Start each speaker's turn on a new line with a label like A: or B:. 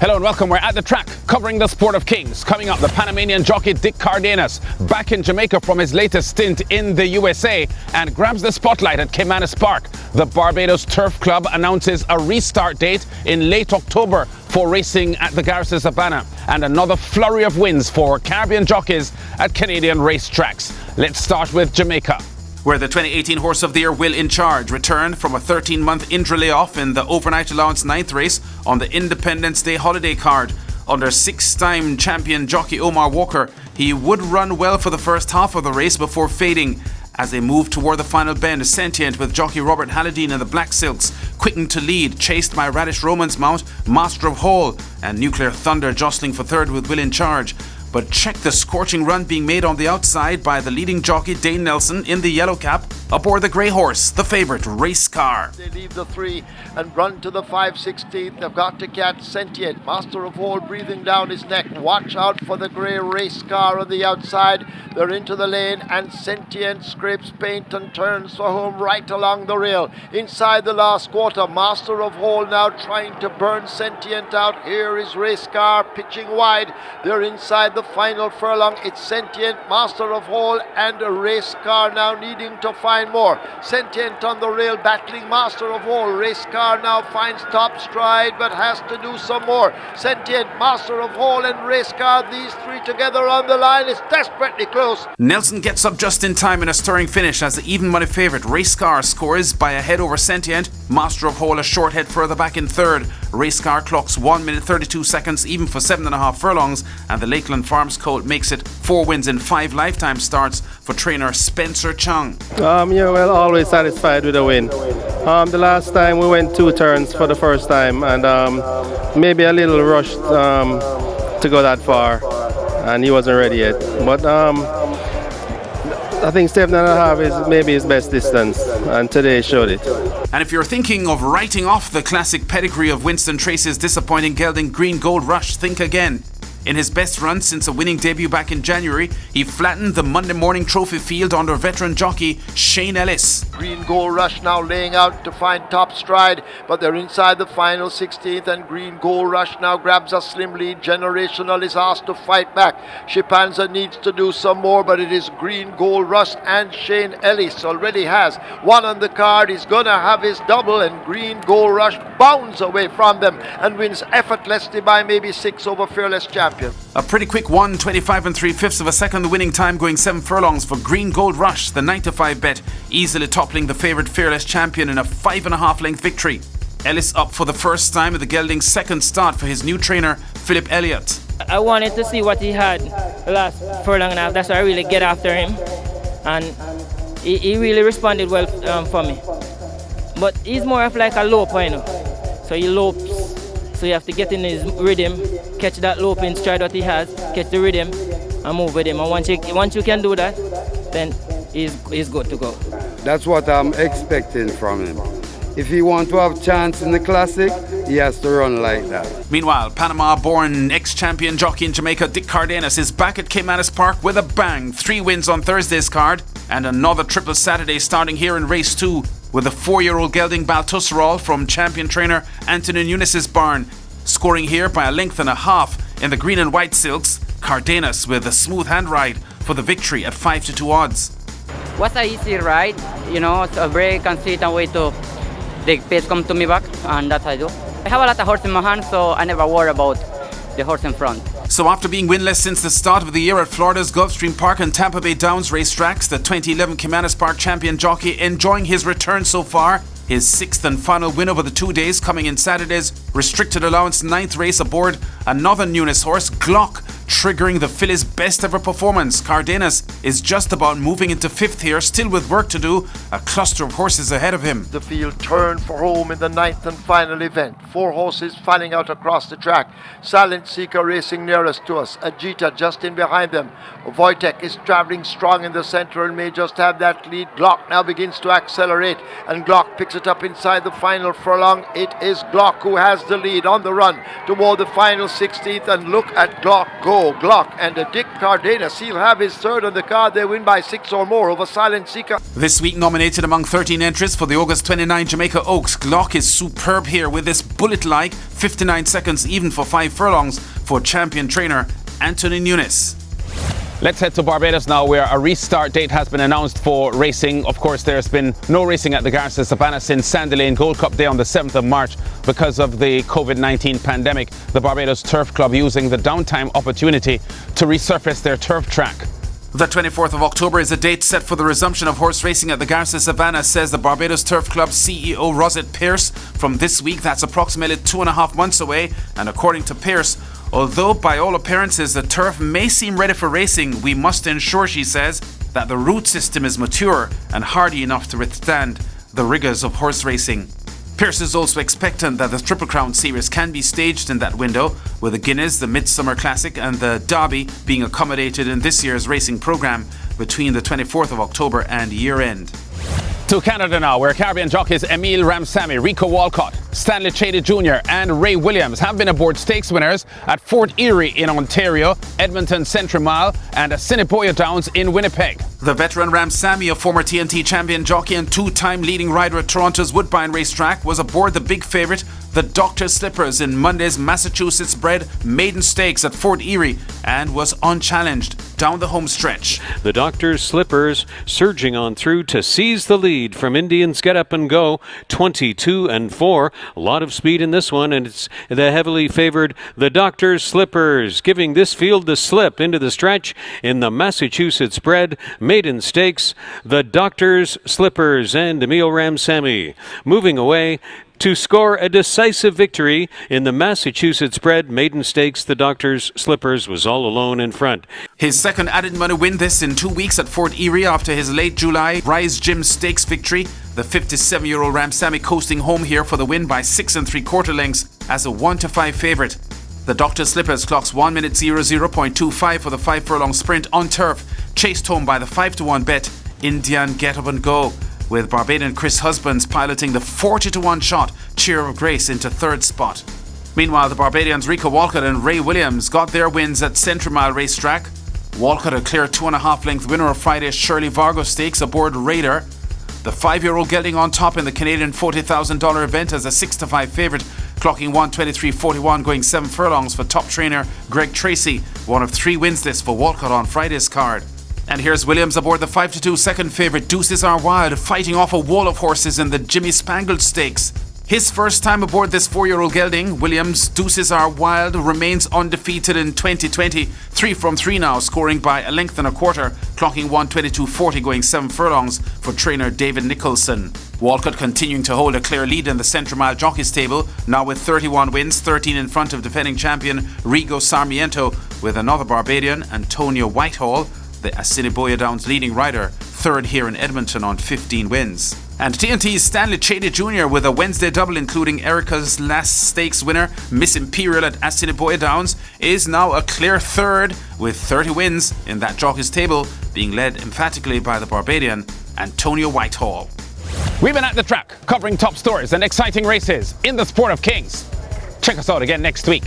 A: Hello and welcome. We're at the track covering the sport of kings. Coming up, the Panamanian jockey Dick Cardenas back in Jamaica from his latest stint in the USA and grabs the spotlight at Caymanas Park. The Barbados Turf Club announces a restart date in late October for racing at the Garrison Savannah, and another flurry of wins for Caribbean jockeys at Canadian racetracks. Let's start with Jamaica,
B: where the 2018 Horse of the Year Will In Charge returned from a 13-month injury layoff in the overnight allowance 9th race on the Independence Day holiday card. Under 6-time champion jockey Omar Walker, he would run well for the first half of the race before fading. As they moved toward the final bend, Sentient with jockey Robert Halladine in the Black Silks quickened to lead, chased by Radish Roman's mount Master of Hall, and Nuclear Thunder jostling for third with Will In Charge. But check the scorching run being made on the outside by the leading jockey Dane Nelson in the yellow cap aboard the grey horse, the favourite Race Car.
C: They leave the 3 and run to the 5/16. They've got to catch Sentient, Master of Hall breathing down his neck. Watch out for the grey Race Car on the outside. They're into the lane and Sentient scrapes paint and turns for home right along the rail. Inside the last quarter, Master of Hall now trying to burn Sentient out. Here is Race Car pitching wide. They're inside the final furlong. It's Sentient, Master of Hall and a Race Car now needing to find more. Sentient on the rail battling Master of Hall. Race Car now finds top stride but has to do some more. Sentient, Master of Hall and Race Car, these three together on the line. It's desperately close.
B: Nelson gets up just in time in a stirring finish as the even money favourite Race Car scores by a head over Sentient. Master of Hall a short head further back in third. Race Car clocks 1 minute 32 seconds even for 7.5 furlongs, and the Lakeland Farms colt makes it 4 wins in 5 lifetime starts for trainer Spencer Chung.
D: Always satisfied with a win. The last time we went 2 turns for the first time, and maybe a little rushed to go that far, and he wasn't ready yet. But I think 7.5 is maybe his best distance, and today showed it.
B: And if you're thinking of writing off the classic pedigree of Winston Tracy's disappointing gelding Green Gold Rush, think again. In his best run since a winning debut back in January, he flattened the Monday morning trophy field under veteran jockey Shane Ellis.
C: Green Gold Rush now laying out to find top stride, but they're inside the final 16th, and Green Gold Rush now grabs a slim lead. Generational is asked to fight back. Shipanza needs to do some more, but it is Green Gold Rush and Shane Ellis already has one on the card. He's going to have his double, and Green Gold Rush bounds away from them and wins effortlessly by maybe 6 over Fearless Champion.
B: A pretty quick 1:25 3/5 of a second winning time, going 7 furlongs for Green Gold Rush, the 9-5 bet, easily toppling the favourite Fearless Champion in a 5.5 length victory. Ellis up for the first time at the gelding's second start for his new trainer Philip Elliott.
E: I wanted to see what he had the last furlong and a half. That's why I really get after him, and he really responded well for me. But he's more of like a loper, so he lopes. So you have to get in his rhythm, catch that loping stride that he has, catch the rhythm, and move with him. And once you can do that, then he's good to go.
F: That's what I'm expecting from him. If he wants to have chance in the Classic, he has to run like that.
B: Meanwhile, Panama-born ex-champion jockey in Jamaica Dick Cardenas is back at Caymanas Park with a bang. 3 wins on Thursday's card and another triple Saturday starting here in race 2 with a 4-year-old gelding Baltusrol from champion trainer Anthony Nunes' barn. Scoring here by a length and a half in the green and white silks, Cardenas with a smooth hand ride for the victory at 5-2 odds.
G: Was an easy ride, it's a very consistent way to the pace come to me back, and that's what I do. I have a lot of horse in my hand, so I never worry about the horse in front.
B: So after being winless since the start of the year at Florida's Gulfstream Park and Tampa Bay Downs racetracks, the 2011 Caymanas Park champion jockey enjoying his return so far. His 6th and final win over the 2 days coming in Saturday's restricted allowance 9th race aboard another Nunes horse, Glock, triggering the filly's best ever performance. Cardenas is just about moving into 5th here, still with work to do, a cluster of horses ahead of him.
C: The field turned for home in the 9th and final event. 4 horses filing out across the track. Silent Seeker racing nearest to us. Ajita just in behind them. Wojtek is travelling strong in the centre and may just have that lead. Glock now begins to accelerate, and Glock picks it up inside the final furlong. It is Glock who has the lead on the run toward the final 16th, and look at Glock go. go. Glock and Dick Cardenas. He'll have his third on the card. They win by 6 or more over Silent Seeker.
B: This week nominated among 13 entries for the August 29 Jamaica Oaks, Glock is superb here with this bullet-like 59 seconds even for 5 furlongs for champion trainer Anthony Nunes.
A: Let's head to Barbados now, where a restart date has been announced for racing. Of course, there's been no racing at the Garrison Savannah since Sandy Lane Gold Cup Day on the 7th of March because of the COVID-19 pandemic. The Barbados Turf Club using the downtime opportunity to resurface their turf track.
B: The 24th of October is a date set for the resumption of horse racing at the Garrison Savannah, says the Barbados Turf Club CEO Rosette Pearce. From this week, that's approximately 2.5 months away. And according to Pearce, although by all appearances the turf may seem ready for racing, we must ensure, she says, that the root system is mature and hardy enough to withstand the rigours of horse racing. Pearce is also expectant that the Triple Crown Series can be staged in that window, with the Guinness, the Midsummer Classic and the Derby being accommodated in this year's racing programme between the 24th of October and year-end.
A: To Canada now, where Caribbean jockeys Emile Ramsamy, Rico Walcott, Stanley Chady Jr. and Ray Williams have been aboard stakes winners at Fort Erie in Ontario, Edmonton Century Mile and Assiniboia Downs in Winnipeg. The
B: veteran Ramsamy, a former TNT champion jockey and 2-time leading rider at Toronto's Woodbine racetrack, was aboard the big favourite, the Dr. Slippers, in Monday's Massachusetts-bred maiden stakes at Fort Erie and was unchallenged down the home stretch.
H: The Dr. Slippers surging on through to seize the lead from Indians Get Up and Go, 22-4. A lot of speed in this one, and it's the heavily favoured the Dr. Slippers giving this field the slip into the stretch in the Massachusetts-bred maiden stakes. The Doctor's Slippers and Emile Ramsamy moving away to score a decisive victory in the Massachusetts-bred maiden stakes. The Doctor's Slippers was all alone in front.
B: His second added money win this in 2 weeks at Fort Erie after his late July Rise Gym Stakes victory. The 57-year-old Ramsamy coasting home here for the win by 6 3/4 lengths as a 1-5 favourite. The Dr. Slippers clocks 1 minute 00.25 for the 5 furlong sprint on turf, chased home by the 5-1 bet Indian Get Up and Go, with Barbadian Chris Husbands piloting the 40-1 shot Cheer of Grace into third spot. Meanwhile, the Barbadians Rico Walcott and Ray Williams got their wins at Century Mile racetrack. Walcott a clear 2.5 length winner of Friday's Shirley Vargo Stakes aboard Raider. The 5-year-old gelding on top in the Canadian $40,000 event as a 6-5 favourite, clocking 1:23.41, going 7 furlongs for top trainer Greg Tracy. One of 3 wins this for Walcott on Friday's card. And here's Williams aboard the 5-2 second favourite Deuces Are Wild, fighting off a wall of horses in the Jimmy Spangled Stakes. His first time aboard this 4-year-old gelding, Williams' Deuces Are Wild remains undefeated in 2020. 3 from 3 now, scoring by 1 1/4 length, clocking 1:22.40, going 7 furlongs for trainer David Nicholson. Walcott continuing to hold a clear lead in the Central Mile Jockeys table, now with 31 wins, 13 in front of defending champion Rigo Sarmiento, with another Barbadian, Antonio Whitehall, the Assiniboia Downs leading rider, third here in Edmonton on 15 wins. And TNT's Stanley Chady Jr. with a Wednesday double including Erica's last stakes winner, Miss Imperial at Assiniboia Downs, is now a clear third with 30 wins in that jockey's table, being led emphatically by the Barbadian Antonio Whitehall.
A: We've been at the track covering top stories and exciting races in the sport of kings. Check us out again next week.